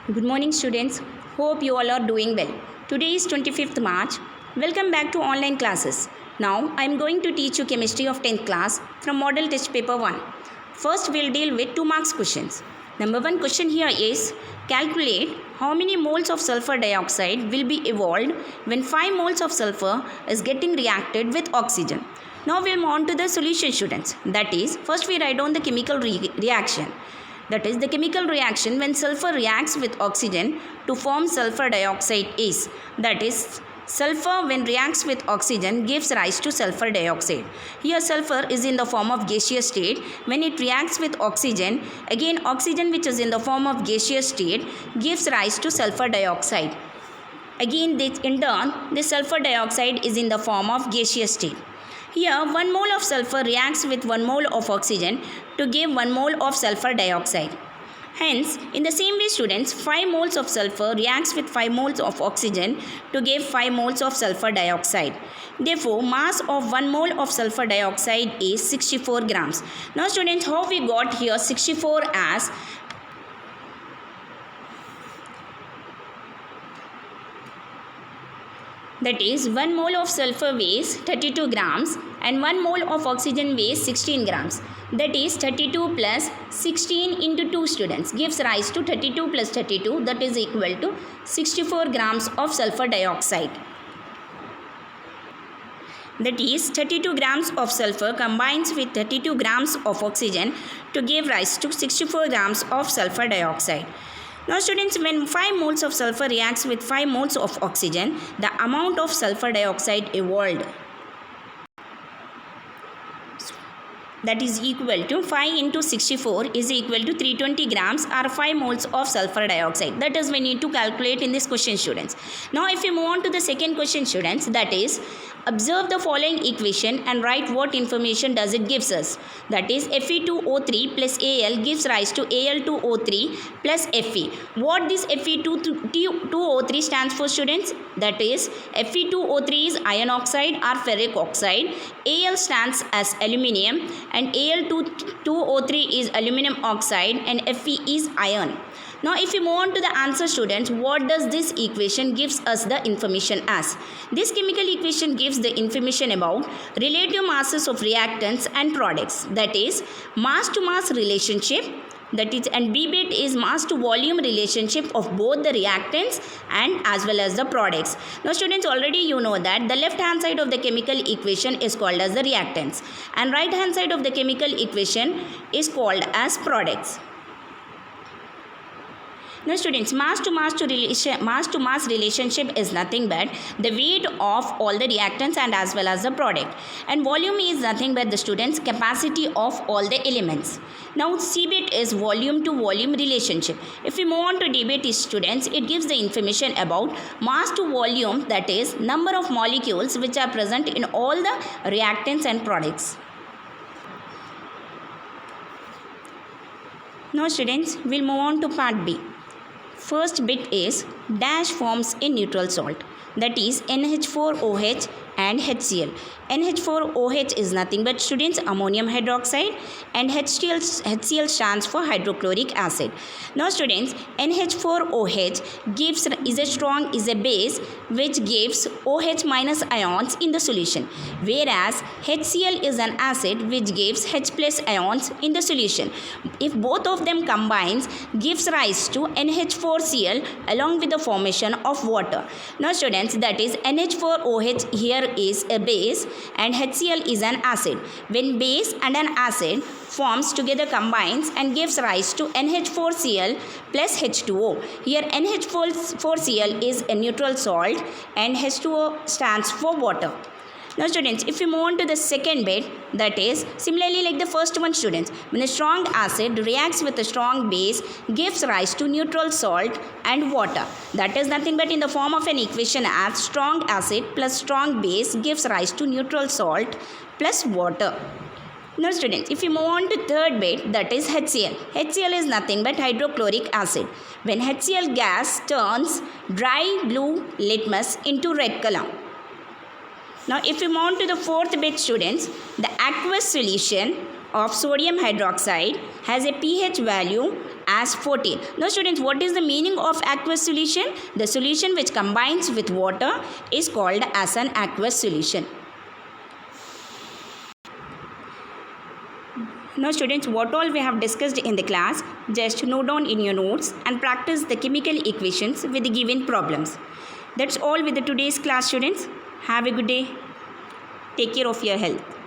Good morning students. Hope you all are doing well. Today is 25th March. Welcome back to online classes. Now I am going to teach you chemistry of 10th class from model test paper 1. First we'll deal with 2 marks questions. Number 1 question here is calculate how many moles of sulfur dioxide will be evolved when 5 moles of sulfur is getting reacted with oxygen. Now we'll move on to the solution students. That is, first we write down the chemical reaction. That is, the chemical reaction when sulfur reacts with oxygen to form sulfur dioxide is, that is, sulfur when reacts with oxygen gives rise to sulfur dioxide. Here sulfur is in the form of gaseous state. When it reacts with oxygen, again oxygen which is in the form of gaseous state gives rise to sulfur dioxide. Again in turn, the sulfur dioxide is in the form of gaseous state. Here 1 mole of sulfur reacts with 1 mole of oxygen to give 1 mole of sulfur dioxide. Hence, in the same way students, 5 moles of sulfur reacts with 5 moles of oxygen to give 5 moles of sulfur dioxide. Therefore, mass of 1 mole of sulfur dioxide is 64 grams. Now students, how we got here 64 as that is 1 mole of sulfur weighs 32 grams and 1 mole of oxygen weighs 16 grams. That is 32 plus 16 into 2 students gives rise to 32 plus 32, that is equal to 64 grams of sulfur dioxide. That is 32 grams of sulfur combines with 32 grams of oxygen to give rise to 64 grams of sulfur dioxide. Now students, when 5 moles of sulfur reacts with 5 moles of oxygen, the amount of sulfur dioxide evolved, that is equal to 5 into 64 is equal to 320 grams or 5 moles of sulfur dioxide. That is we need to calculate in this question students. Now if you move on to the second question students, that is observe the following equation and write what information does it gives us. That is Fe2O3 plus Al gives rise to Al2O3 plus Fe. What this Fe2O3 stands for students? That is Fe2O3 is iron oxide or ferric oxide. Al stands as aluminium and Al2O3 is aluminum oxide and Fe is iron. Now if you move on to the answer students, what does this equation gives us the information as? This chemical equation gives the information about relative masses of reactants and products, that is mass to mass relationship, that is, and B bit is mass to volume relationship of both the reactants and as well as the products. Now students, already you know that the left hand side of the chemical equation is called as the reactants and right hand side of the chemical equation is called as products. Now students, mass to mass relationship is nothing but the weight of all the reactants and as well as the product, and volume is nothing but the students capacity of all the elements. Now C bit is volume to volume relationship. If we move on to D bit students, it gives the information about mass to volume, that is number of molecules which are present in all the reactants and products. Now students, we'll move on to part B. First bit is dash forms a neutral salt, that is NH4OH and HCl. NH4OH is nothing but students ammonium hydroxide and HCl stands for hydrochloric acid. Now students, NH4OH is a base which gives OH minus ions in the solution, whereas HCl is an acid which gives H plus ions in the solution. If both of them combines, gives rise to NH4Cl along with the formation of water. Now students, that is NH4OH here is a base and HCl is an acid. When base and an acid forms together combines and gives rise to NH4Cl plus H2O. Here NH4Cl is a neutral salt and H2O stands for water. Now students, if we move on to the second bit, that is similarly like the first one students, when a strong acid reacts with a strong base gives rise to neutral salt and water. That is nothing but in the form of an equation as strong acid plus strong base gives rise to neutral salt plus water. Now students, if you move on to third bit, that is HCl. HCl is nothing but hydrochloric acid. When HCl gas turns dry blue litmus into red color. Now if you move on to the fourth bit students, the aqueous solution of sodium hydroxide has a pH value as 14. Now students, what is the meaning of aqueous solution? The solution which combines with water is called as an aqueous solution. Now students, what all we have discussed in the class, just note down in your notes and practice the chemical equations with the given problems. That's all with the today's class students. Have a good day. Take care of your health.